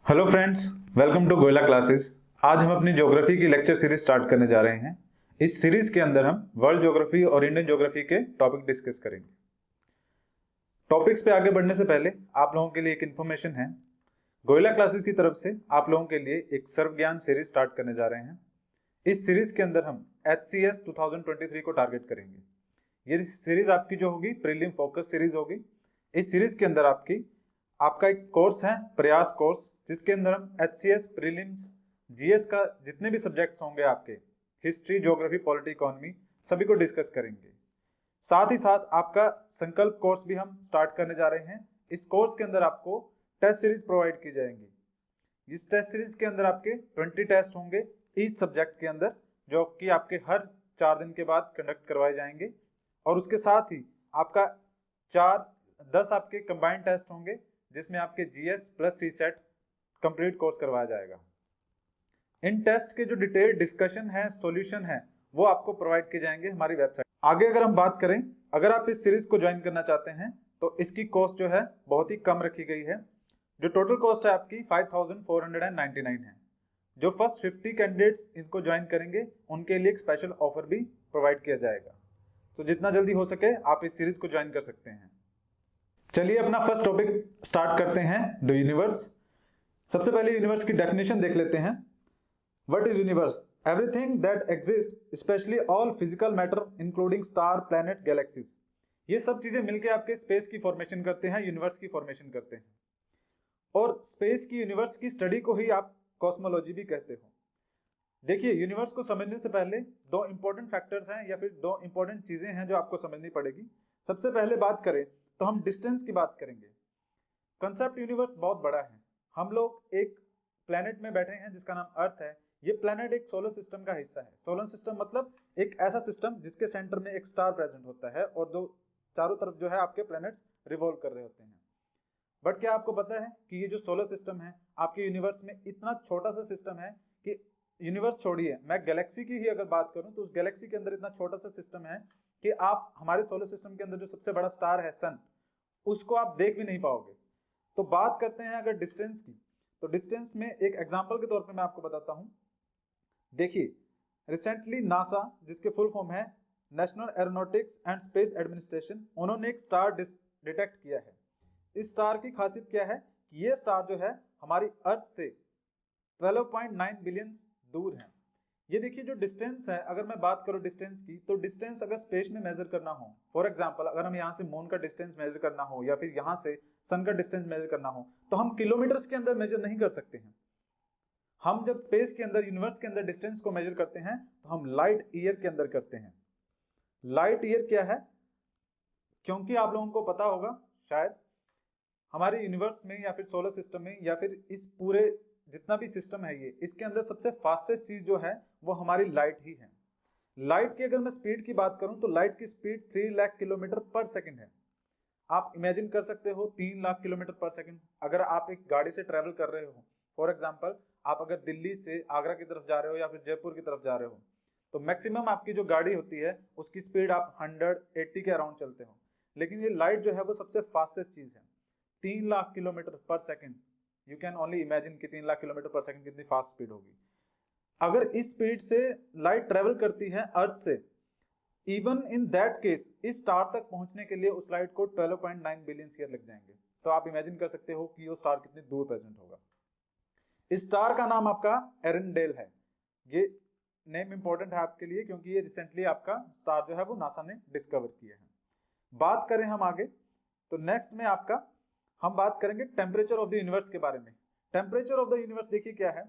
Hello friends, welcome to Goyla classes. आज हम अपनी ज्योग्राफी की लेक्चर सीरीज स्टार्ट करने जा रहे हैं। इस सीरीज के अंदर हम वर्ल्ड ज्योग्राफी और इंडियन ज्योग्राफी के टॉपिक डिस्कस करेंगे। टॉपिक्स पे आगे बढ़ने से पहले आप लोगों के लिए एक इन्फॉर्मेशन है। गोयला क्लासेस की तरफ से आप लोगों के लिए एक सर्व ज्ञान सीरीज स्टार्ट करने जा रहे हैं। इस सीरीज के अंदर हम HCS 2023 को टारगेट करेंगे। ये सीरीज आपकी जो होगी प्रीलिम फोकस सीरीज होगी। इस सीरीज के अंदर आपका एक कोर्स है प्रयास कोर्स, जिसके अंदर हम HCS प्रीलिम्स GS का जितने भी सब्जेक्ट्स होंगे आपके हिस्ट्री, ज्योग्राफी, पॉलिटी, इकोनॉमी सभी को डिस्कस करेंगे। साथ ही साथ आपका संकल्प कोर्स भी हम स्टार्ट करने जा रहे हैं। इस कोर्स के अंदर आपको टेस्ट सीरीज प्रोवाइड की जाएंगी। इस टेस्ट सीरीज के अंदर आपके 20 टेस्ट होंगे ईच सब्जेक्ट के अंदर, जो कि आपके हर 4 दिन के बाद कंडक्ट करवाए जाएंगे। और उसके साथ ही आपका 10 आपके कंबाइंड टेस्ट होंगे, जिसमें आपके GS plus CSET complete course करवाया जाएगा। इन टेस्ट के जो डिटेल डिस्कशन है, सॉल्यूशन है, वो आपको प्रोवाइड किए जाएंगे हमारी वेबसाइट। आगे अगर हम बात करें, अगर आप इस सीरीज को ज्वाइन करना चाहते हैं तो इसकी कॉस्ट जो है बहुत ही कम रखी गई है। जो टोटल कॉस्ट है आपकी 5499 है। जो फर्स्ट 50 कैंडिडेट्स इसको ज्वाइन करेंगे उनके लिए एक स्पेशल ऑफर भी प्रोवाइड किया जाएगा। तो जितना जल्दी हो सके आप इस सीरीज को ज्वाइन कर सकते हैं। चलिए अपना फर्स्ट टॉपिक स्टार्ट करते हैं, द यूनिवर्स। सबसे पहले यूनिवर्स की डेफिनेशन देख लेते हैं। What is universe? Everything that exist, specially all physical matter including star, planet, galaxies. ये सब चीजें मिलकर आपके स्पेस की फॉर्मेशन करते हैं, यूनिवर्स की फॉर्मेशन करते हैं। और स्पेस की, यूनिवर्स की स्टडी को ही आप कॉस्मोलॉजी भी कहते हो। देखिए, यूनिवर्स को समझने से पहले 2 इंपॉर्टेंट फैक्टर्स हैं या फिर 2 इंपॉर्टेंट चीजें हैं जो आपको समझनी पड़ेगी। सबसे पहले बात करें तो हम डिस्टेंस की बात करेंगे। कंसेप्ट यूनिवर्स बहुत बड़ा है। हम लोग एक प्लेनेट में बैठे हैं जिसका नाम अर्थ है। ये प्लेनेट एक सोलर सिस्टम का हिस्सा है। सोलर सिस्टम मतलब एक ऐसा सिस्टम जिसके सेंटर में एक स्टार प्रेजेंट होता है और दो चारों तरफ जो है आपके प्लैनेट्स रिवॉल्व कर रहे होते हैं। बट क्या आपको पता है कि ये जो सोलर सिस्टम है आपके यूनिवर्स में इतना छोटा सा सिस्टम है कि यूनिवर्स छोड़िए, मैं गैलेक्सी की ही अगर बात करूं तो उस गैलेक्सी के अंदर इतना छोटा सा सिस्टम है कि आप हमारे सोलर सिस्टम के अंदर जो सबसे बड़ा स्टार है सन, उसको आप देख भी नहीं पाओगे। तो बात करते हैं अगर डिस्टेंस की, तो डिस्टेंस में एक एग्जांपल के तौर पे मैं आपको बताता हूं। देखिए, रिसेंटली नासा, जिसके फुल फॉर्म है national aeronautics and space administration, उन्होंने एक स्टार डिटेक्ट किया है। इस स्टार की खासियत क्या है कि ये स्टार जो है हमारी अर्थ से 12.9 बिलियन दूर है। ये देखिए जो डिस्टेंस है, अगर मैं बात करूं डिस्टेंस की, तो डिस्टेंस अगर स्पेस में मेजर करना हो, फॉर एग्जांपल अगर हम यहाँ से मून का डिस्टेंस मेजर करना हो या फिर यहाँ से सन का डिस्टेंस मेजर करना हो, तो हम किलोमीटर्स के अंदर मेजर नहीं कर सकते हैं। हम जब स्पेस के अंदर, यूनिवर्स के अंदर डिस्टेंस को मेजर करते हैं तो हम लाइट ईयर के अंदर करते हैं। लाइट ईयर क्या है? क्योंकि आप लोगों को पता होगा शायद, हमारे यूनिवर्स में या फिर सोलर सिस्टम में या फिर इस पूरे जितना भी सिस्टम है ये, इसके अंदर सबसे फास्टेस्ट चीज जो है वो हमारी लाइट ही है। लाइट की अगर मैं स्पीड की बात करूं तो लाइट की स्पीड 3 लाख किलोमीटर पर सेकंड है। आप इमेजिन कर सकते हो 3 लाख किलोमीटर पर सेकंड। अगर आप एक गाड़ी से ट्रेवल कर रहे हो, फॉर एग्जांपल आप अगर दिल्ली से आगरा की तरफ जा रहे हो या फिर जयपुर की तरफ जा रहे हो, तो मैक्सिमम आपकी जो गाड़ी होती है उसकी स्पीड आप 180 के अराउंड चलते हो। लेकिन ये लाइट जो है वो सबसे फास्टेस्ट चीज है, 3 लाख किलोमीटर पर second. You can only imagine कि 3 लाख किलोमीटर पर सेकंड कितनी फास्ट स्पीड होगी। अगर इस स्पीड से लाइट ट्रेवल करती है अर्थ से, इवन इन दैट केस इस स्टार तक पहुंचने के लिए उस लाइट को 12.9 बिलियन ईयर लग जाएंगे। तो आप इमेजिन कर सकते हो कि वो स्टार कितनी दूर प्रेजेंट होगा। इस स्टार का नाम आपका एरेंडेल है। ये नेम इंपॉर्टेंट है आपके लिए क्योंकि ये रिसेंटली आपका स्टार जो है वो नासा ने डिस्कवर किया है। बात करें हम आगे, तो नेक्स्ट में हम बात करेंगे टेम्परेचर ऑफ द यूनिवर्स के बारे में। टेम्परेचर ऑफ द यूनिवर्स देखिए क्या है।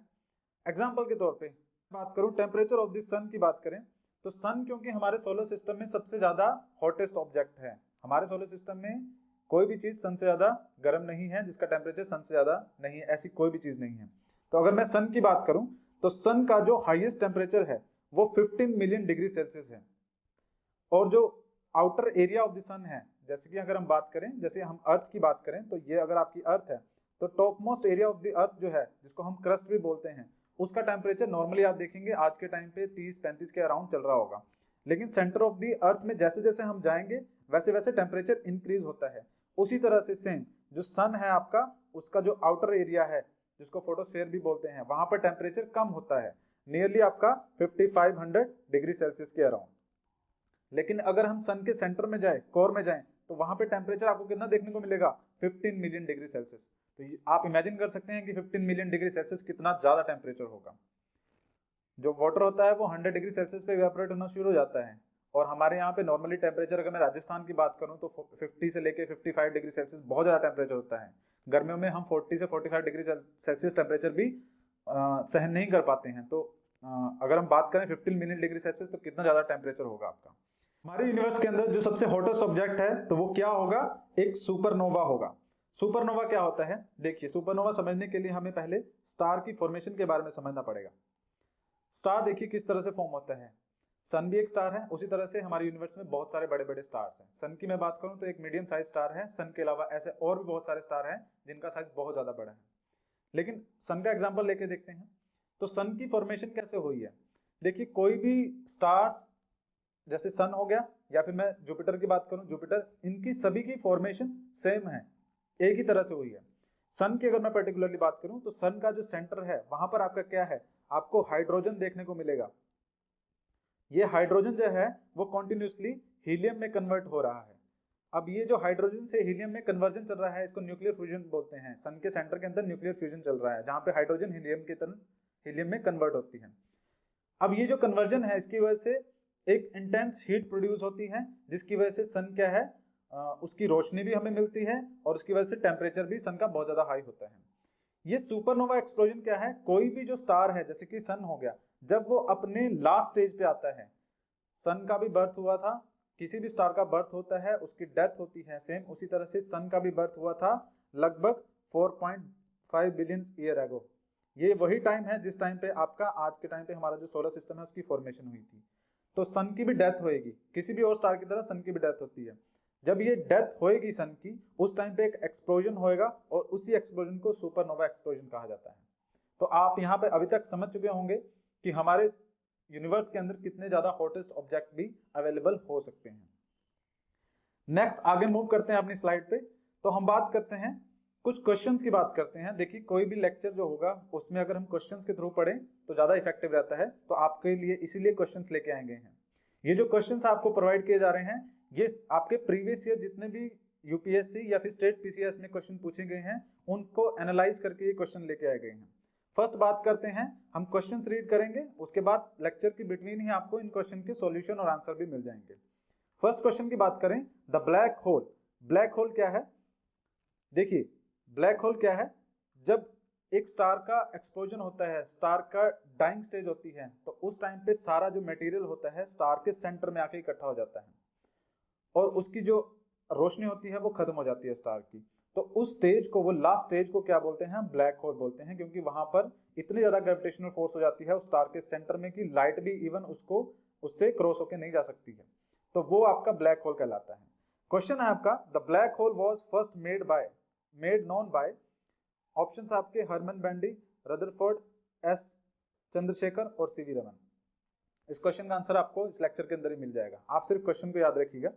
एग्जांपल के तौर पे बात करूं, टेम्परेचर ऑफ द सन की बात करें तो सन, क्योंकि हमारे सोलर सिस्टम में सबसे ज्यादा हॉटेस्ट ऑब्जेक्ट है। हमारे सोलर सिस्टम में कोई भी चीज सन से ज्यादा गर्म नहीं है, जिसका टेम्परेचर सन से ज्यादा नहीं है, ऐसी कोई भी चीज नहीं है। तो अगर मैं सन की बात करूं तो सन का जो हाईएस्ट टेम्परेचर है वो 15 मिलियन डिग्री सेल्सियस है। और जो आउटर एरिया ऑफ द सन है, जैसे कि अगर हम बात करें, जैसे हम अर्थ की बात करें, तो ये अगर आपकी अर्थ है तो top most area of the अर्थ जो है, जिसको हम क्रस्ट भी बोलते हैं, उसका टेम्परेचर नॉर्मली आप देखेंगे आज के टाइम पे 30-35 के अराउंड चल रहा होगा। लेकिन सेंटर ऑफ द अर्थ में जैसे जैसे हम जाएंगे वैसे वैसे टेम्परेचर इंक्रीज होता है। उसी तरह से सेम जो सन है आपका, उसका जो आउटर एरिया है जिसको फोटोस्फीयर भी बोलते हैं, वहां पर टेम्परेचर कम होता है, नियरली आपका 5500 डिग्री सेल्सियस के अराउंड। लेकिन अगर हम सन के सेंटर में जाए, कोर में जाएं, तो वहां पे टेम्परेचर आपको कितना देखने को मिलेगा, 15 मिलियन डिग्री सेल्सियस। तो आप इमेजिन कर सकते हैं कि 15 मिलियन डिग्री सेल्सियस कितना ज्यादा टेम्परेचर होगा। जो वाटर होता है वो 100 डिग्री सेल्सियस पे इवेपोरेट होना शुरू हो जाता है, और हमारे यहाँ पे नॉर्मली टेम्परेचर, अगर मैं राजस्थान की बात करूँ तो 50 से लेके 55 डिग्री सेल्सियस बहुत ज़्यादा टेम्परेचर होता है। गर्मियों में हम 40 से 45 डिग्री सेल्सियस टेम्परेचर भी सहन नहीं कर पाते हैं। तो अगर हम बात करें 15 मिलियन डिग्री सेल्सियस, तो कितना ज़्यादा टेम्परेचर होगा आपका। हमारे यूनिवर्स के अंदर जो सबसे हॉटेस्ट ऑब्जेक्ट है तो वो क्या होगा, एक सुपरनोवा होगा। सुपरनोवा क्या होता है, देखिए सुपरनोवा समझने के लिए हमें पहले स्टार की फॉर्मेशन के बारे में समझना पड़ेगा। स्टार देखिए किस तरह से फॉर्म होता है, सन भी एक स्टार है, उसी तरह से हमारे यूनिवर्स में बहुत सारे बड़े बड़े स्टार्स हैं। सन की मैं बात करूं तो एक मीडियम साइज स्टार है, सन के अलावा ऐसे और भी बहुत सारे स्टार हैं जिनका साइज बहुत ज्यादा बड़ा है। लेकिन सन का एग्जांपल लेके देखते हैं, तो सन की फॉर्मेशन कैसे हुई है। देखिए कोई भी स्टार्स, जैसे सन हो गया, या फिर मैं जुपिटर की बात करूं, जुपिटर, इनकी सभी की फॉर्मेशन सेम है, एक ही तरह से हुई है। सन की अगर मैं पर्टिकुलरली बात करूं तो सन का जो सेंटर है वहां पर आपका क्या है, आपको हाइड्रोजन देखने को मिलेगा। ये हाइड्रोजन जो है वो कॉन्टिन्यूसली हीलियम में कन्वर्ट हो रहा है। अब ये जो हाइड्रोजन से हीलियम में कन्वर्जन चल रहा है, इसको न्यूक्लियर फ्यूजन बोलते हैं। सन के सेंटर के अंदर न्यूक्लियर फ्यूजन चल रहा है, जहां पे हाइड्रोजन हीलियम की तरह हीलियम में कन्वर्ट होती है। अब ये जो कन्वर्जन है, इसकी वजह से एक इंटेंस हीट प्रोड्यूस होती है, जिसकी वजह से सन क्या है, उसकी रोशनी भी हमें मिलती है, और उसकी वजह से टेम्परेचर भी सन का बहुत ज्यादा हाई होता है। ये सुपरनोवा एक्सप्लोजन क्या है, कोई भी जो स्टार है, जैसे कि सन हो गया, जब वो अपने लास्ट स्टेज पे आता है, सन का भी बर्थ हुआ था, किसी भी स्टार का बर्थ होता है उसकी डेथ होती है, सेम उसी तरह से सन का भी बर्थ हुआ था लगभग 4.5 बिलियन ईयर एगो। ये वही टाइम है जिस टाइम पे आपका आज के टाइम पे हमारा जो सोलर सिस्टम है उसकी फॉर्मेशन हुई थी। तो सन की भी डेथ होएगी, किसी भी और स्टार की तरह सन की भी डेथ होती है। जब ये डेथ होएगी सन की, उस टाइम पे एक एक्सप्लोजन होएगा, और उसी एक्सप्लोजन को सुपरनोवा एक्सप्लोजन कहा जाता है। तो आप यहाँ पे अभी तक समझ चुके होंगे कि हमारे यूनिवर्स के अंदर कितने ज्यादा हॉटेस्ट ऑब्जेक्ट भी अवेलेबल हो सकते हैं। नेक्स्ट आगे मूव करते हैं अपनी स्लाइड पे, तो हम बात करते हैं कुछ क्वेश्चंस की बात करते हैं। देखिए कोई भी लेक्चर जो होगा उसमें अगर हम क्वेश्चंस के थ्रू पढ़ें तो ज्यादा इफेक्टिव रहता है, तो आपके लिए इसीलिए क्वेश्चंस लेके आए गए हैं। ये जो क्वेश्चंस आपको प्रोवाइड किए जा रहे हैं, ये आपके प्रीवियस ईयर जितने भी यूपीएससी या फिर स्टेट पीसीएस में क्वेश्चन पूछे गए हैं उनको एनालाइज करके ये क्वेश्चन लेके आए गए हैं। फर्स्ट बात करते हैं, हम क्वेश्चंस रीड करेंगे, उसके बाद लेक्चर की बिटवीन ही आपको इन क्वेश्चन के सॉल्यूशन और आंसर भी मिल जाएंगे। फर्स्ट क्वेश्चन की बात करें, the black whole. Black hole क्या है, देखिए ब्लैक होल क्या है, जब एक स्टार का एक्सप्लोजन होता है, स्टार का डाइंग स्टेज होती है, तो उस टाइम पे सारा जो मटेरियल होता है स्टार के सेंटर में आके इकट्ठा हो जाता है, और उसकी जो रोशनी होती है वो खत्म हो जाती है स्टार की। तो उस स्टेज को, वो लास्ट स्टेज को क्या बोलते हैं, ब्लैक होल बोलते हैं, क्योंकि वहां पर इतनी ज्यादा ग्रेविटेशनल फोर्स हो जाती है उस स्टार के सेंटर में कि लाइट भी इवन उसको उससे क्रॉस होकर नहीं जा सकती है, तो वो आपका ब्लैक होल कहलाता है। क्वेश्चन है आपका, the black hole was first made known by, options आपके Hermann Bondi, Rutherford, S Chandrasekhar और सीवी रमन। इस क्वेश्चन का आंसर आपको इस लेक्चर के अंदर ही मिल जाएगा, आप सिर्फ क्वेश्चन को याद रखिएगा।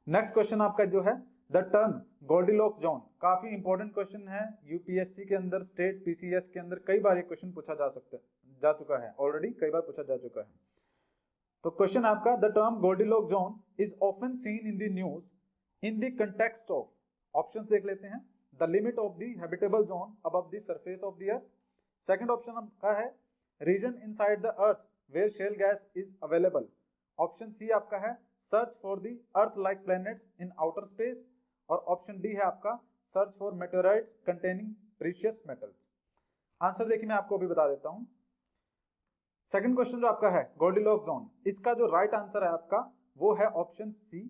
नेक्स्ट क्वेश्चन आपका जो है, द टर्म गोल्डीलॉक्स जोन, काफी इंपॉर्टेंट क्वेश्चन है यूपीएससी के अंदर, स्टेट पीसीएस के अंदर कई बार ये क्वेश्चन पूछा जा चुका है, ऑलरेडी कई बार पूछा जा चुका है। तो क्वेश्चन आपका, the term Goldilocks zone is often seen in the news in the context of, options देख लेते हैं, the limit of the habitable zone above the surface of the earth. Second option आपका है, region inside the earth where shale gas is available. Option C आपका है, search for the earth like planets in outer space, और option D है आपका, search for meteorites containing precious metals. Answer देखिए मैं आपको अभी बता देता हूं। सेकंड क्वेश्चन जो आपका है गोल्डीलॉक्स जोन, इसका जो राइट आंसर है आपका वो है ऑप्शन सी।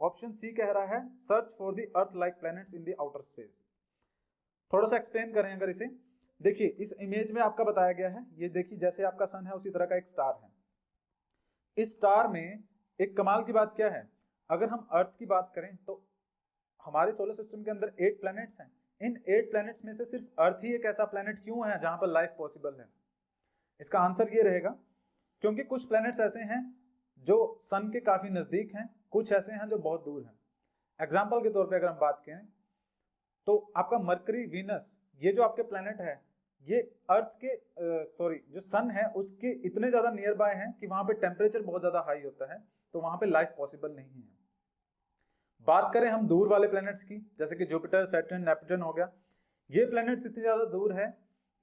ऑप्शन सी कह रहा है search for the earth like planets in the outer space. थोड़ा सा एक्सप्लेन करें अगर इसे, देखिए इस इमेज में आपका बताया गया है, ये देखिए जैसे आपका सन है उसी तरह का एक स्टार है। इस स्टार में एक कमाल की बात क्या है, अगर हम अर्थ की बात करें तो हमारे सोलर सिस्टम के अंदर 8 प्लैनेट्स हैं। इन 8 प्लैनेट्स में से सिर्फ अर्थ ही एक ऐसा प्लैनेट क्यों है जहां पर लाइफ पॉसिबल है। इसका आंसर ये रहेगा, क्योंकि कुछ प्लैनेट्स ऐसे हैं जो सन के काफी नजदीक हैं, कुछ ऐसे हैं जो बहुत दूर हैं। एग्जाम्पल के तौर पे अगर हम बात करें तो आपका मरकरी, वीनस, ये जो आपके प्लैनेट है ये अर्थ के जो सन है उसके इतने ज्यादा नियर बाय हैं कि वहां पे टेम्परेचर बहुत ज्यादा हाई होता है, तो वहां पे लाइफ पॉसिबल नहीं है। बात करें हम दूर वाले प्लैनेट्स की, जैसे कि जुपिटर, सैटर्न, नेपच्यून हो गया, ये प्लैनेट्स इतनी ज्यादा दूर है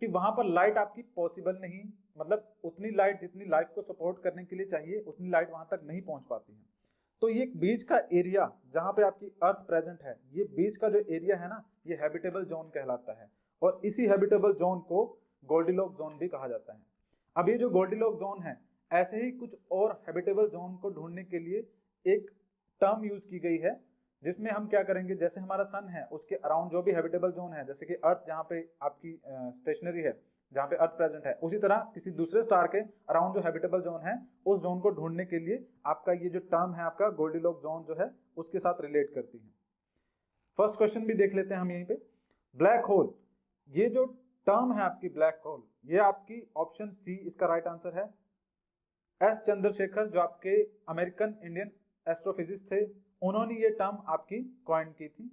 कि वहां पर लाइट आपकी पॉसिबल नहीं, मतलब उतनी लाइट जितनी लाइफ को सपोर्ट करने के लिए चाहिए उतनी लाइट वहां तक नहीं पहुंच पाती है। तो ये बीच का एरिया जहां पे आपकी अर्थ प्रेजेंट है, ये बीच का जो एरिया है ना, ये हैबिटेबल जोन कहलाता है, और इसी हैबिटेबल जोन को गोल्डीलॉक जोन भी कहा जाता है। अब ये जो गोल्डीलॉक जोन है, ऐसे ही कुछ और हैबिटेबल जोन को ढूंढने के लिए एक टर्म यूज की गई है, जिसमें हम क्या करेंगे, जैसे हमारा सन है उसके अराउंड जो भी हैबिटेबल जोन है, जैसे कि अर्थ जहाँ पे आपकी स्टेशनरी है, जहाँ पे अर्थ प्रेजेंट है, उसी तरह किसी दूसरे स्टार के अराउंड जो हैबिटेबल जोन है, उस जोन को ढूंढने के लिए आपका ये जो टर्म है आपका गोल्डीलॉक जोन जो है उसके साथ रिलेट करती है। फर्स्ट क्वेश्चन भी देख लेते हैं हम यहीं पे। ब्लैक होल, ये जो टर्म है आपकी ब्लैक होल, ये आपकी ऑप्शन सी इसका राइट आंसर है। एस चंद्रशेखर जो आपके अमेरिकन इंडियन एस्ट्रोफिजिस्ट थे, उन्होंने ये टर्म आपकी कॉइन की थी।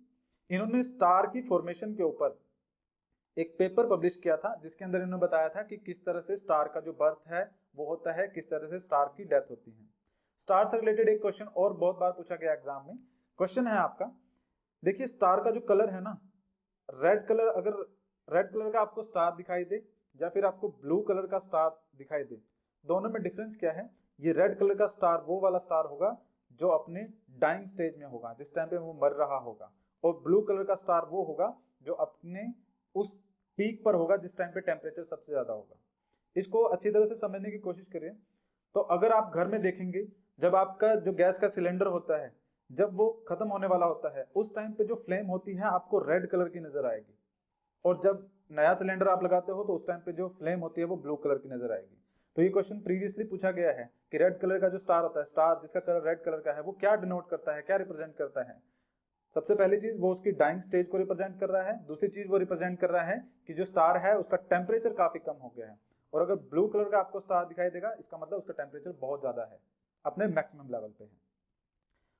इन्होंने स्टार की फॉर्मेशन के ऊपर एक पेपर पब्लिश किया था, जिसके अंदर इन्होंने बताया था कि किस तरह से स्टार का जो बर्थ है वो होता है, किस तरह से स्टार की डेथ होती है। स्टार से रिलेटेड एक क्वेश्चन और बहुत बार पूछा गया एग्जाम में। क्वेश्चन है आपका, देखिए स्टार का जो कलर है ना, रेड कलर, अगर रेड कलर का आपको स्टार दिखाई दे या फिर आपको ब्लू कलर का स्टार दिखाई दे, दोनों में डिफरेंस क्या है? ये रेड कलर का स्टार वो वाला स्टार होगा जो अपने डाइंग स्टेज में होगा, जिस टाइम पे वो मर रहा होगा, और ब्लू कलर का स्टार वो होगा जो अपने उस पीक पर होगा जिस टाइम पे टेम्परेचर सबसे ज्यादा होगा। इसको अच्छी तरह से समझने की कोशिश करिए। तो अगर आप घर में देखेंगे, जब आपका जो गैस का सिलेंडर होता है, जब वो खत्म होने वाला होता है, उस टाइम पे जो फ्लेम होती है आपको रेड कलर की नजर आएगी, और जब नया सिलेंडर आप लगाते हो तो उस टाइम पे जो फ्लेम होती है वो ब्लू कलर की नजर आएगी। तो ये क्वेश्चन प्रीवियसली पूछा गया है कि रेड कलर का जो स्टार होता है, स्टार जिसका कलर रेड कलर का है, वो क्या डिनोट करता है, क्या रिप्रेजेंट करता है? सबसे पहली चीज वो उसकी डाइंग स्टेज को रिप्रेजेंट कर रहा है। दूसरी चीज वो रिप्रेजेंट कर रहा है कि जो स्टार है उसका टेम्परेचर काफी कम हो गया है, और अगर ब्लू कलर का आपको स्टार दिखाई देगा, इसका मतलब उसका टेम्परेचर बहुत ज्यादा है, अपने मैक्सिमम लेवल पे है।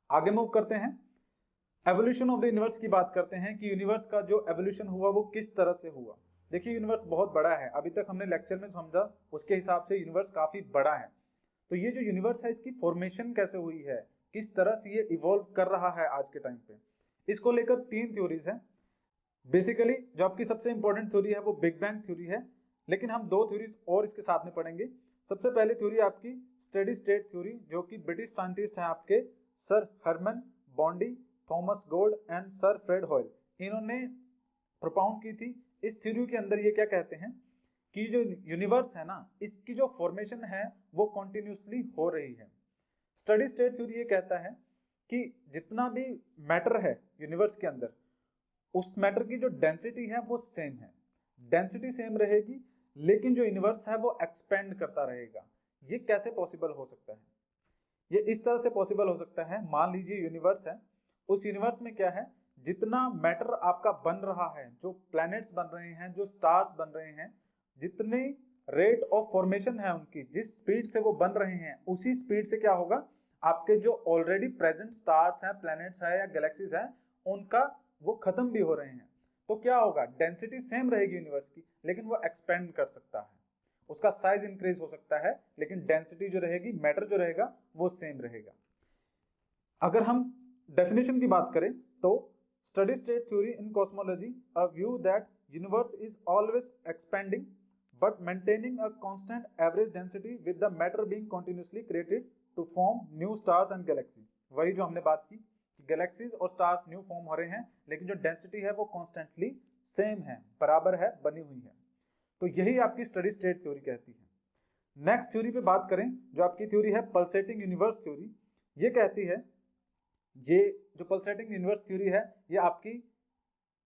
आगे मूव करते हैं, एवोल्यूशन ऑफ द यूनिवर्स की बात करते हैं कि यूनिवर्स का जो एवोल्यूशन हुआ वो किस तरह से हुआ। देखिए यूनिवर्स बहुत बड़ा है, अभी तक हमने लेक्चर में समझा उसके हिसाब से यूनिवर्स काफी बड़ा है। तो ये जो यूनिवर्स है इसकी फॉर्मेशन कैसे हुई है, किस तरह से ये इवॉल्व कर रहा है आज के टाइम पे, इसको लेकर 3 थ्योरीज हैं। बेसिकली जो आपकी सबसे इंपॉर्टेंट थ्योरी है वो बिग बैंग थ्योरी है, लेकिन हम 2 थ्योरीज और इसके साथ में पढ़ेंगे। सबसे पहली थ्योरी आपकी स्टेडी स्टेट थ्योरी, जो कि ब्रिटिश साइंटिस्ट हैं आपके sir Hermann Bondi, Thomas Gold and sir Fred Hoyle, इन्होंने प्रोपाउंड की थी। इस थ्योरी के अंदर ये क्या कहते हैं कि जो यूनिवर्स है ना, इसकी जो फॉर्मेशन है वो कॉन्टिन्यूसली हो रही है। स्टडी स्टेट थ्योरी ये कहता है कि जितना भी मैटर है यूनिवर्स के अंदर, उस मैटर की जो डेंसिटी है वो सेम है, डेंसिटी सेम रहेगी, लेकिन जो यूनिवर्स है वो एक्सपेंड करता रहेगा। ये कैसे पॉसिबल हो सकता है? ये इस तरह से पॉसिबल हो सकता है, मान लीजिए यूनिवर्स है, उस यूनिवर्स में क्या है, जितना मैटर आपका बन रहा है, जो प्लैनेट्स बन रहे हैं, जो स्टार्स बन रहे हैं, जितने रेट ऑफ फॉर्मेशन है उनकी, जिस स्पीड से वो बन रहे हैं, उसी स्पीड से क्या होगा, आपके जो ऑलरेडी प्रेजेंट स्टार्स हैं, प्लैनेट्स है या गैलेक्सीज है, उनका वो खत्म भी हो रहे हैं। तो क्या होगा, डेंसिटी सेम रहेगी यूनिवर्स की, लेकिन वो एक्सपेंड कर सकता है, उसका साइज इंक्रीज हो सकता है, लेकिन डेंसिटी जो रहेगी, मैटर जो रहेगा, वो सेम रहेगा। अगर हम डेफिनेशन की बात करें तो steady state theory in cosmology, a view that universe is always expanding but maintaining a constant average density with the matter being continuously created to form new stars and galaxy. वही जो हमने बात की कि गैलेक्सीज और stars new form हो रहे हैं, लेकिन जो डेंसिटी है वो कॉन्स्टेंटली सेम है, बराबर है, बनी हुई है। तो यही आपकी स्टडी स्टेट थ्योरी कहती है। नेक्स्ट थ्योरी पे बात करें, जो आपकी थ्योरी है पल्सेटिंग यूनिवर्स थ्योरी, ये कहती है, ये जो पल्सेटिंग यूनिवर्स थ्योरी है ये आपकी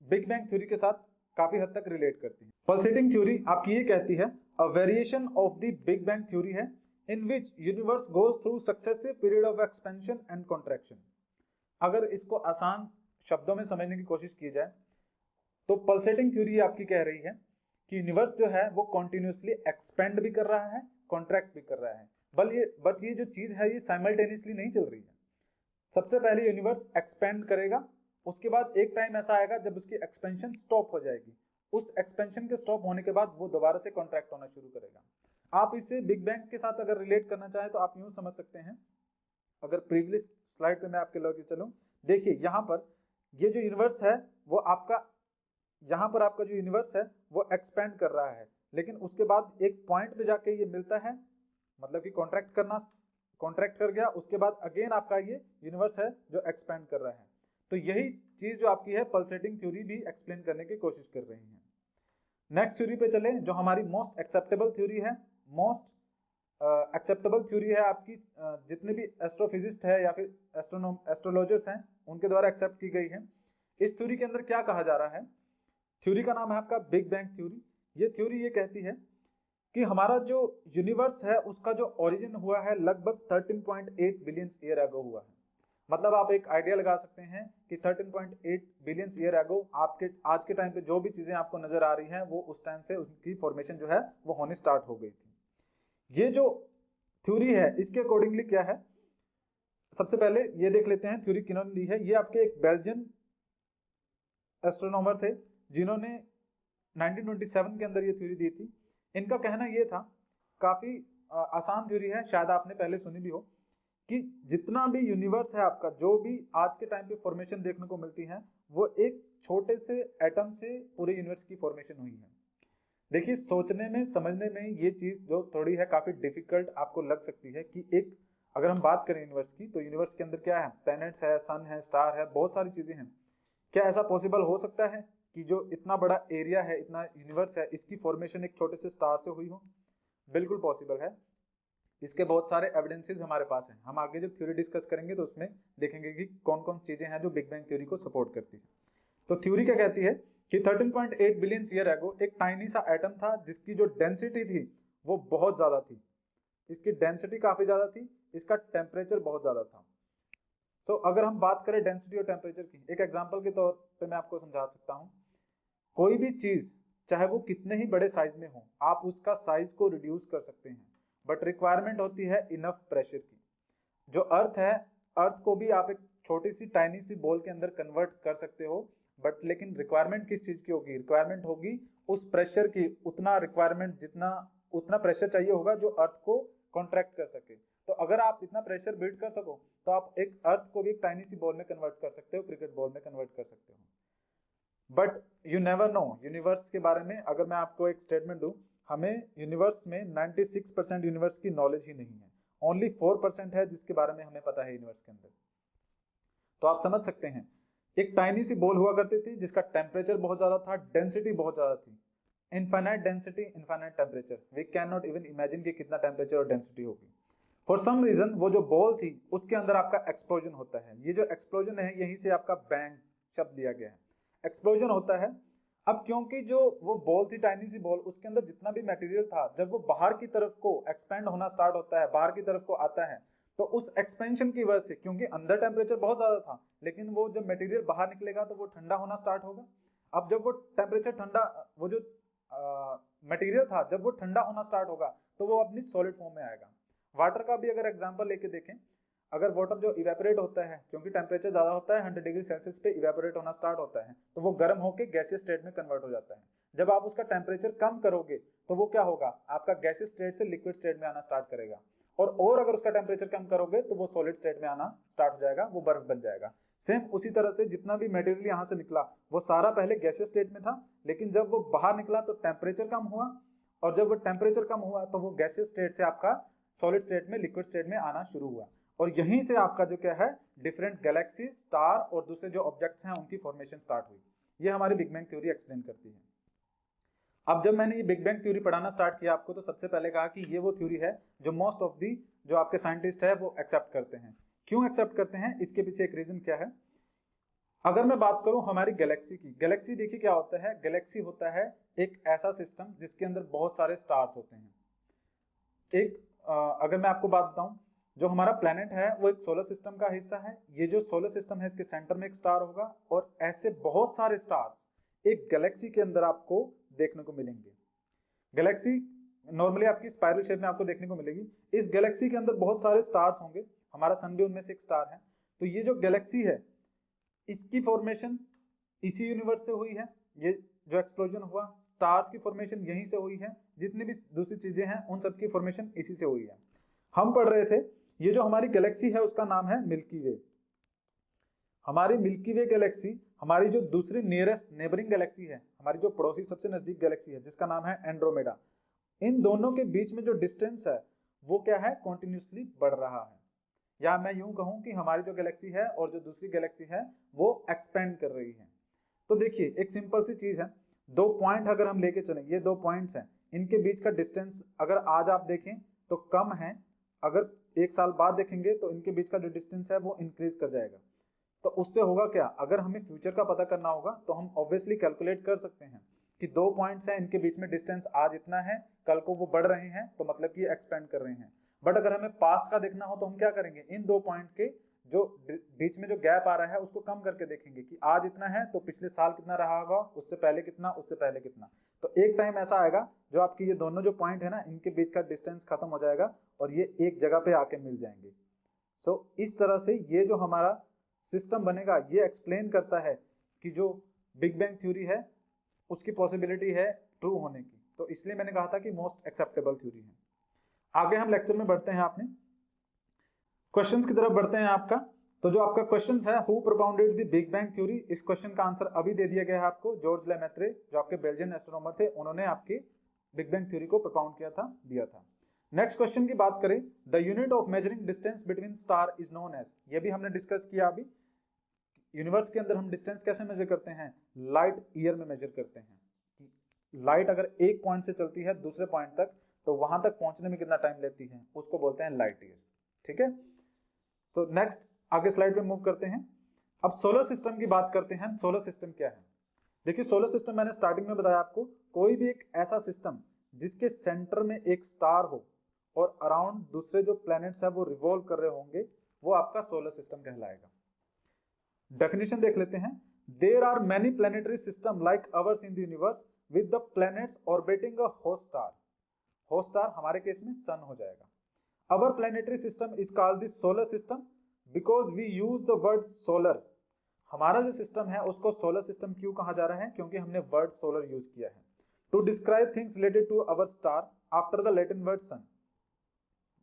बिग बैंग थ्योरी के साथ काफी हद तक रिलेट करती है। पल्सेटिंग थ्योरी आपकी ये कहती है, a variation of the big bang theory है in which universe goes through successive period of expansion and contraction. अगर इसको आसान शब्दों में समझने की कोशिश की जाए तो पल्सेटिंग थ्योरी आपकी कह रही है कि यूनिवर्स जो है वो कॉन्टिन्यूसली एक्सपेंड भी कर रहा है, कॉन्ट्रैक्ट भी कर रहा है, बट ये जो चीज है ये साइमल्टेनियसली नहीं चल रही है। सबसे पहले यूनिवर्स एक्सपेंड करेगा, उसके बाद एक टाइम ऐसा आएगा जब उसकी एक्सपेंशन स्टॉप हो जाएगी, उस एक्सपेंशन के स्टॉप होने के बाद वो दोबारा से कॉन्ट्रैक्ट होना शुरू करेगा। आप इसे बिग बैंग के साथ अगर रिलेट करना चाहें तो आप यूं समझ सकते हैं, अगर प्रीवियस स्लाइड पे मैं आपके लेके चलूं, देखिए यहाँ पर ये जो यूनिवर्स है वो आपका, यहाँ पर आपका जो यूनिवर्स है वो एक्सपेंड कर रहा है, लेकिन उसके बाद एक पॉइंट पे जाके ये मिलता है, मतलब कि कॉन्ट्रैक्ट कर गया, उसके बाद अगेन आपका ये यूनिवर्स है जो एक्सपेंड कर रहा है। तो यही चीज जो आपकी है पल्सेटिंग थ्योरी भी एक्सप्लेन करने की कोशिश कर रही है। नेक्स्ट थ्योरी पे चले, जो हमारी मोस्ट एक्सेप्टेबल थ्योरी है, मोस्ट एक्सेप्टेबल थ्योरी है आपकी, जितने भी एस्ट्रोफिजिस्ट है या फिर एस्ट्रोलॉजर्स हैं उनके द्वारा एक्सेप्ट की गई है। इस थ्योरी के अंदर क्या कहा जा रहा है, थ्योरी का नाम है आपका बिग बैंग थ्योरी। ये थ्योरी ये कहती है कि हमारा जो यूनिवर्स है उसका जो ओरिजिन हुआ है लगभग 13.8 बिलियन ईयर एगो हुआ है। मतलब आप एक आइडिया लगा सकते हैं कि 13.8 बिलियन ईयर एगो आपके आज के टाइम पे जो भी चीजें आपको नजर आ रही हैं वो उस टाइम से उनकी फॉर्मेशन जो है वो होनी स्टार्ट हो गई थी। ये जो थ्योरी है इसके अकॉर्डिंगली क्या है, सबसे पहले ये देख लेते हैं थ्योरी किन्होंने दी है। ये आपके एक बेल्जियन एस्ट्रोनॉमर थे जिन्होंने 1927 के अंदर ये थ्योरी दी थी। इनका कहना ये था, काफी आसान थ्योरी है, शायद आपने पहले सुनी भी हो, कि जितना भी यूनिवर्स है आपका, जो भी आज के टाइम पे फॉर्मेशन देखने को मिलती है वो एक छोटे से एटम से पूरे यूनिवर्स की फॉर्मेशन हुई है। देखिए सोचने में समझने में ये चीज जो थोड़ी है काफी डिफिकल्ट आपको लग सकती है कि एक, अगर हम बात करें यूनिवर्स की, तो यूनिवर्स के अंदर क्या है, प्लैनेट्स है, सन है, स्टार है, बहुत सारी चीजें हैं। क्या ऐसा पॉसिबल हो सकता है कि जो इतना बड़ा एरिया है, इतना यूनिवर्स है, इसकी फॉर्मेशन एक छोटे से स्टार से हुई हो? बिल्कुल पॉसिबल है। इसके बहुत सारे एविडेंसेस हमारे पास हैं। हम आगे जब थ्योरी डिस्कस करेंगे तो उसमें देखेंगे कि कौन कौन चीजें हैं जो बिग बैंग थ्योरी को सपोर्ट करती है। तो थ्योरी क्या कहती है कि 13.8 बिलियन ईयर एगो एक टाइनी सा एटम था जिसकी जो डेंसिटी थी वो बहुत ज्यादा थी। इसकी डेंसिटी काफी ज्यादा थी, इसका टेम्परेचर बहुत ज्यादा था। तो अगर हम बात करें डेंसिटी और टेम्परेचर की, एक एग्जांपल के तौर पे मैं आपको समझा सकता हूँ। कोई भी चीज चाहे वो कितने ही बड़े साइज में हो, आप उसका साइज को रिड्यूस कर सकते हैं, बट रिक्वायरमेंट होती है इनफ प्रेशर की। जो अर्थ है, अर्थ को भी आप एक छोटी सी टाइनी सी बॉल के अंदर कन्वर्ट कर सकते हो, बट लेकिन रिक्वायरमेंट किस चीज की होगी, रिक्वायरमेंट होगी उस प्रेशर की, उतना रिक्वायरमेंट जितना उतना प्रेशर चाहिए होगा जो अर्थ को कॉन्ट्रैक्ट कर सके। तो अगर आप इतना प्रेशर बिल्ड कर सको तो आप एक अर्थ को भी एक टाइनी सी बॉल में कन्वर्ट कर सकते हो, क्रिकेट बॉल में कन्वर्ट कर सकते हो। But you never know universe के बारे में। अगर मैं आपको एक स्टेटमेंट दूं, हमें यूनिवर्स में 96% यूनिवर्स की नॉलेज ही नहीं है, ओनली 4% है जिसके बारे में हमें पता है यूनिवर्स के अंदर। तो आप समझ सकते हैं, एक टाइनी सी बॉल हुआ करती थी जिसका टेम्परेचर बहुत ज्यादा था, डेंसिटी बहुत ज्यादा थी, infinite density, infinite temperature. We can not even imagine कि कितना टेम्परेचर और डेंसिटी होगी। फॉर सम रीजन वो जो बॉल थी उसके अंदर आपका एक्सप्लोजन होता है। ये जो एक्सप्लोजन है यहीं से आपका बैंग शब्द लिया गया है, एक्सप्लोजन होता है। अब क्योंकि जो वो बॉल थी, टाइनी सी बॉल, उसके अंदर जितना भी मटेरियल था, जब वो बाहर की तरफ को एक्सपेंड होना स्टार्ट होता है, बाहर की तरफ को आता है, तो उस एक्सपेंशन की वजह से, क्योंकि अंदर टेम्परेचर बहुत ज्यादा था, लेकिन वो जब मटेरियल बाहर निकलेगा तो वो ठंडा होना स्टार्ट होगा। अब जब वो टेम्परेचर ठंडा, वो जो मटेरियल था जब वो ठंडा होना स्टार्ट होगा तो वो अपनी सॉलिड फॉर्म में आएगा। वाटर का भी अगर एग्जांपल लेके देखें, अगर वाटर जो इवेपोरेट होता है, क्योंकि टेम्परेचर ज्यादा होता है, 100 डिग्री सेल्सियस पे इवेपोरेट होना स्टार्ट होता है, तो वो गर्म होकर गैसियस स्टेट में कन्वर्ट हो जाता है। जब आप उसका टेम्परेचर कम करोगे तो वो क्या होगा, आपका गैसियस स्टेट से लिक्विड स्टेट में आना स्टार्ट करेगा, और अगर उसका टेम्परेचर कम करोगे तो वो सॉलिड स्टेट में आना स्टार्ट हो जाएगा, वो बर्फ बन जाएगा। सेम उसी तरह से जितना भी मटेरियल यहाँ से निकला वो सारा पहले गैसियस स्टेट में था, लेकिन जब वो बाहर निकला तो टेम्परेचर कम हुआ, और जब वो टेम्परेचर कम हुआ तो वो गैसियस स्टेट से आपका सॉलिड स्टेट में, लिक्विड स्टेट में आना शुरू हुआ। और यहीं से आपका जो क्या है, डिफरेंट गैलेक्सी, स्टार और दूसरे जो ऑब्जेक्ट्स हैं उनकी फॉर्मेशन स्टार्ट हुई। ये हमारी बिग बैंग थ्योरी एक्सप्लेन करती है। अब जब मैंने ये बिग बैंग थ्योरी पढ़ाना स्टार्ट किया आपको, तो सबसे पहले कहा कि ये वो थ्योरी है जो मोस्ट ऑफ दी जो आपके साइंटिस्ट है वो एक्सेप्ट करते हैं। क्यों एक्सेप्ट करते हैं, इसके पीछे एक रीजन क्या है। अगर मैं बात करूं हमारी गैलेक्सी की, गैलेक्सी देखिए क्या होता है, गैलेक्सी होता है एक ऐसा सिस्टम जिसके अंदर बहुत सारे स्टार्स होते हैं। एक अगर मैं आपको बात बताऊं, जो हमारा प्लेनेट है वो एक सोलर सिस्टम का हिस्सा है। ये जो सोलर सिस्टम है इसके सेंटर में एक स्टार होगा, और ऐसे बहुत सारे स्टार्स एक गैलेक्सी के अंदर आपको देखने को मिलेंगे। गैलेक्सी नॉर्मली आपकी स्पाइरल शेप में आपको देखने को मिलेगी। इस गैलेक्सी के अंदर बहुत सारे स्टार्स होंगे, हमारा सन भी उनमें से एक स्टार है। तो ये जो गैलेक्सी है इसकी फॉर्मेशन इसी यूनिवर्स से हुई है। ये जो एक्सप्लोजन हुआ, स्टार्स की फॉर्मेशन यहीं से हुई है, जितनी भी दूसरी चीजें हैं उन सब की फॉर्मेशन इसी से हुई है। हम पढ़ रहे थे ये जो हमारी गैलेक्सी है उसका नाम है मिल्की वे। हमारी मिल्की वे गैलेक्सी हमारी जो दूसरी नियरेस्ट नेबरिंग गैलेक्सी है, हमारी जो पड़ोसी सबसे नजदीक गैलेक्सी है जिसका नाम है एंड्रोमेडा, इन दोनों के बीच में जो डिस्टेंस है वो क्या है, कॉन्टिन्यूसली बढ़ रहा है। या मैं यूं कहूं कि हमारी जो गैलेक्सी है और जो दूसरी गैलेक्सी है वो एक्सपेंड कर रही है। तो देखिए एक सिंपल सी चीज है, दो पॉइंट अगर हम लेके चलें, ये दो पॉइंट्स हैं, इनके बीच का डिस्टेंस अगर आज आप देखें तो कम है, अगर एक साल बाद देखेंगे तो इनके बीच का जो डिस्टेंस है वो इंक्रीज कर जाएगा। तो उससे होगा क्या, अगर हमें फ्यूचर का पता करना होगा तो हम ऑब्वियसली कैलकुलेट कर सकते हैं कि दो पॉइंट्स हैं, इनके बीच में डिस्टेंस आज इतना है, कल को वो बढ़ रहे हैं, तो मतलब कि एक्सपेंड कर रहे हैं। बट अगर हमें पास्ट का देखना हो तो हम क्या करेंगे, इन दो पॉइंट के जो बीच में जो गैप आ रहा है उसको कम करके देखेंगे कि आज इतना है तो पिछले साल कितना रहा होगा, उससे पहले कितना, उससे पहले कितना। तो एक टाइम ऐसा आएगा जो आपकी ये दोनों जो पॉइंट है ना, इनके बीच का डिस्टेंस खत्म हो जाएगा और ये एक जगह पे आके मिल जाएंगे। सो इस तरह से ये जो हमारा सिस्टम बनेगा ये एक्सप्लेन करता है कि जो बिग बैंग थ्योरी है उसकी पॉसिबिलिटी है ट्रू होने की। तो इसलिए मैंने कहा था कि मोस्ट एक्सेप्टेबल थ्योरी है। आगे हम लेक्चर में बढ़ते हैं, आपने क्वेश्चंस की तरफ बढ़ते हैं आपका। तो जो आपका क्वेश्चन है, who propounded the big bang theory, इस क्वेश्चन का आंसर अभी दे दिया गया है आपको। जॉर्ज लेमेत्रे जो आपके बेल्जियन एस्ट्रोनॉमर थे, उन्होंने आपकी बिग बैंग थ्योरी को प्रोपाउंड किया था, दिया था। नेक्स्ट क्वेश्चन की बात करें, the unit of measuring distance between star is known as, ये भी हमने डिस्कस किया अभी। यूनिवर्स के अंदर हम डिस्टेंस कैसे मेजर करते हैं, लाइट ईयर में मेजर करते हैं। लाइट अगर एक पॉइंट से चलती है दूसरे पॉइंट तक तो वहां तक पहुंचने में कितना टाइम लेती है, उसको बोलते हैं लाइट ईयर। ठीक है, तो नेक्स्ट आगे स्लाइड पे मूव करते हैं। अब सोलर सिस्टम की बात करते हैं। सोलर सिस्टम क्या है, देखिए सोलर सिस्टम मैंने स्टार्टिंग में बताया आपको, कोई भी एक ऐसा सिस्टम जिसके सेंटर में एक स्टार हो और अराउंड दूसरे जो प्लैनेट्स है वो रिवॉल्व कर रहे होंगे, वो आपका सोलर सिस्टम कहलाएगा। डेफिनेशन देख लेते हैं, there are many planetary system like ours in the universe with the planets orbiting a host star. Host star हमारे केस में सन हो जाएगा। Our planetary system is called the solar system because we use the word solar. हमारा जो system है उसको solar system क्यों कहा जा रहा है, क्योंकि हमने वर्ड सोलर यूज किया है। To describe things related to our star after the Latin word sun.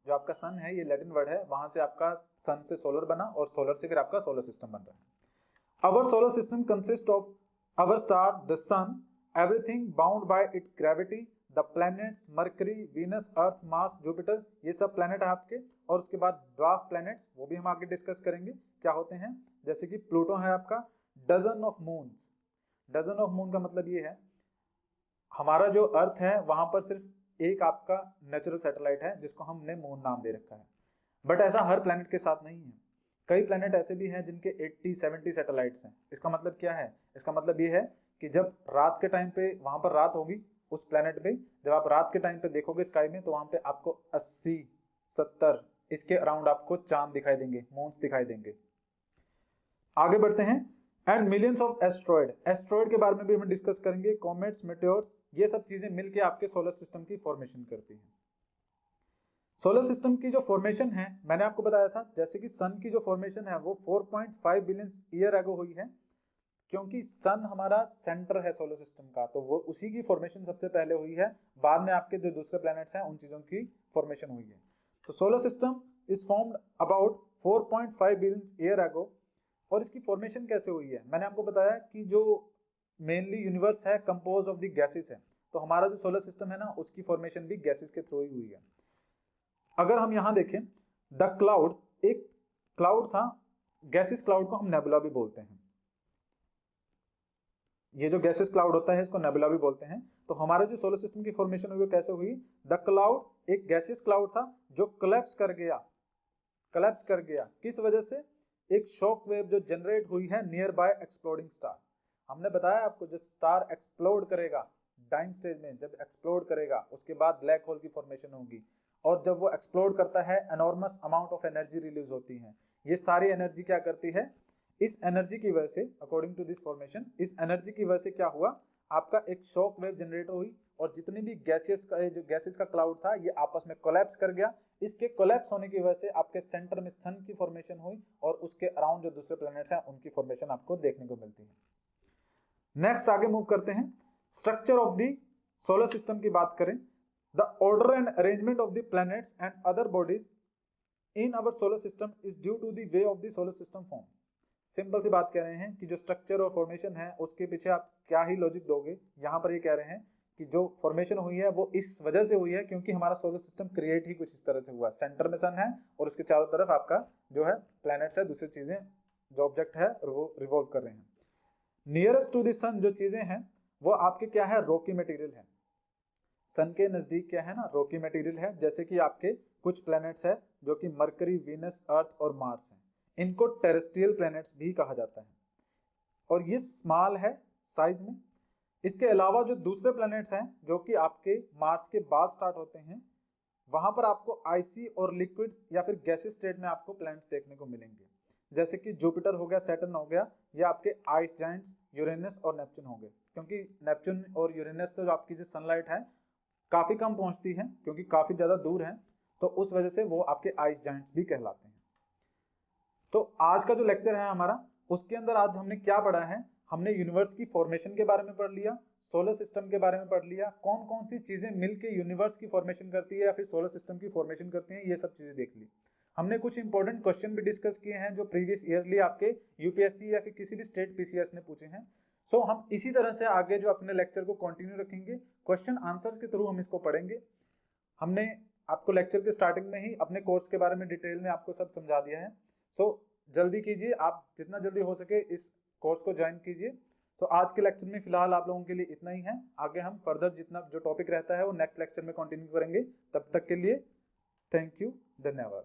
जो आपका सन है ये लैटिन वर्ड है, वहां से आपका सन से सोलर बना और सोलर से फिर आपका सोलर सिस्टम बन रहा है। Our solar system consists of our star, the sun, everything bound by its gravity, the planets, Mercury, Venus, Earth, Mars, Jupiter, ये सब प्लैनेट है आपके। और उसके बाद ड्वार्फ प्लैनेट्स, वो भी हम आगे डिस्कस करेंगे क्या होते हैं, जैसे कि प्लूटो है आपका। Dozen of moons, dozen of moon का मतलब ये है हमारा जो अर्थ है वहां पर सिर्फ एक आपका नेचुरल सैटेलाइट है जिसको हमने मून नाम दे रखा है। बट ऐसा हर प्लैनेट के साथ नहीं है, कई प्लैनेट ऐसे भी हैं जिनके 80-70 सैटेलाइट्स हैं। इसका मतलब क्या है, इसका मतलब ये है कि जब रात के टाइम पे वहां पर रात होगी उस प्लैनेट पे, जब आप रात के टाइम पे देखोगे स्काई में तो वहां पे आपको 80-70 इसके अराउंड आपको चांद दिखाई देंगे, मून्स दिखाई देंगे। आगे बढ़ते हैं, and millions of asteroid, asteroid के बारे में भी हम डिस्कस करेंगे। कॉमेट्स, मेटेओर्स, ये सब चीजें मिलके आपके सोलर सिस्टम की फॉर्मेशन करती हैं। सोलर सिस्टम की जो फॉर्मेशन है मैंने आपको बताया था, जैसे कि सन की जो फॉर्मेशन है वो 4.5 बिलियन ईयर अगो हुई है, क्योंकि सन हमारा सेंटर है सोलर सिस्टम का, तो वो उसी की फॉर्मेशन सबसे पहले हुई है। बाद में आपके जो दूसरे प्लैनेट्स हैं उन चीजों की फॉर्मेशन हुई है। तो solar system is formed about 4.5 billion year ago. और इसकी फॉर्मेशन कैसे हुई है, मैंने आपको बताया कि जो मेनली यूनिवर्स है कंपोज ऑफ द गैसेस है, तो हमारा जो सोलर सिस्टम है ना उसकी फॉर्मेशन भी गैसेस के थ्रू ही हुई है। अगर हम यहां देखें, द क्लाउड, एक क्लाउड था, गैसेस क्लाउड को हम नेबुला भी बोलते हैं। ये जो गैसेस क्लाउड होता है इसको नेबुला भी बोलते हैं। तो हमारे जो सोलर सिस्टम की फॉर्मेशन हुई वो कैसे हुई, द क्लाउड एक गैसेस क्लाउड था जो कोलैप्स कर गया। कोलैप्स कर गया किस वजह से, एक शॉक वेव जो जनरेट हुई है नियर बाय एक्सप्लोडिंग स्टार। हमने बताया आपको जब स्टार एक्सप्लोड करेगा डाइंग स्टेज में, जब एक्सप्लोड करेगा उसके बाद ब्लैक होल की फॉर्मेशन होगी, और जब वो एक्सप्लोड करता है enormous amount of energy release होती है। ये सारी एनर्जी क्या करती है, इस एनर्जी की वजह से, अकॉर्डिंग टू दिस फॉर्मेशन, इस एनर्जी की वजह से क्या हुआ, आपका एक शॉक वेव जनरेट हुई और जितनी भी गैसेस का जो गैसेस का क्लाउड था ये आपस में कोलैप्स कर गया। इसके कोलैप्स होने की वजह से आपके सेंटर में सन की फॉर्मेशन हुई और उसके अराउंड जो दूसरे प्लैनेट्स हैं उनकी फॉर्मेशन आपको देखने को मिलती है। नेक्स्ट आगे मूव करते हैं। Structure of the solar system की बात करें, the order and arrangement of the planets and other bodies in our solar system is due to the way of the solar system form. Simple सी बात कह रहे हैं कि जो स्ट्रक्चर और फॉर्मेशन है उसके पीछे आप क्या ही लॉजिक दोगे। यहाँ पर ये कह रहे हैं कि जो फॉर्मेशन हुई है वो इस वजह से हुई है क्योंकि हमारा सोलर सिस्टम क्रिएट ही कुछ इस तरह से हुआ। सेंटर में सन है और उसके चारों तरफ आपका जो है प्लैनेट्स है, दूसरी चीजें जो ऑब्जेक्ट है वो रिवॉल्व कर रहे हैं। नियरेस्ट टू द सन जो चीजें हैं वो आपके क्या है, रॉकी मटेरियल है। सन के नजदीक क्या है ना, रॉकी मटेरियल है। जैसे कि आपके कुछ प्लैनेट्स है जो कि मरकरी, वीनस, अर्थ और मार्स हैं। इनको टेरेस्ट्रियल प्लैनेट्स भी कहा जाता है और ये स्मॉल है साइज में। इसके अलावा जो दूसरे प्लैनेट्स हैं जो कि आपके मार्स के बाद स्टार्ट होते हैं, वहां पर आपको आइसी और लिक्विड या फिर गैसेस स्टेट में आपको प्लैनेट्स देखने को मिलेंगे। जैसे कि जुपिटर हो गया, सैटर्न हो गया, या आपके आइस जाइंट्स यूरेनस और नेपच्यून हो गए। क्योंकि नेपच्यून और यूरेनस तो जो आपकी जो सनलाइट है काफी कम पहुंचती है क्योंकि काफी ज्यादा दूर है, तो उस वजह से वो आपके आइस जाइंट्स भी कहलाते हैं। तो आज का जो लेक्चर है हमारा, उसके अंदर आज हमने क्या पढ़ा है, हमने यूनिवर्स की फॉर्मेशन के बारे में पढ़ लिया, सोलर सिस्टम के बारे में पढ़ लिया, कौन कौन सी चीजें मिलके यूनिवर्स की फॉर्मेशन करती है या फिर सोलर सिस्टम की फॉर्मेशन करती हैं, ये सब चीजें देख ली। हमने कुछ इंपॉर्टेंट क्वेश्चन भी डिस्कस किए हैं जो प्रीवियस ईयरली आपके यूपीएससी या फिर किसी भी स्टेट पीसीएस ने पूछे हैं। सो हम इसी तरह से आगे जो अपने लेक्चर को कंटिन्यू रखेंगे, क्वेश्चन आंसर्स के थ्रू हम इसको पढ़ेंगे। हमने आपको लेक्चर के स्टार्टिंग में ही अपने कोर्स के बारे में डिटेल में आपको सब समझा दिया है। सो जल्दी कीजिए, आप जितना जल्दी हो सके इस कोर्स को ज्वाइन कीजिए। तो आज के लेक्चर में फिलहाल आप लोगों के लिए इतना ही है। आगे हम फर्दर जितना जो टॉपिक रहता है वो नेक्स्ट लेक्चर में कंटिन्यू करेंगे। तब तक के लिए थैंक यू, धन्यवाद।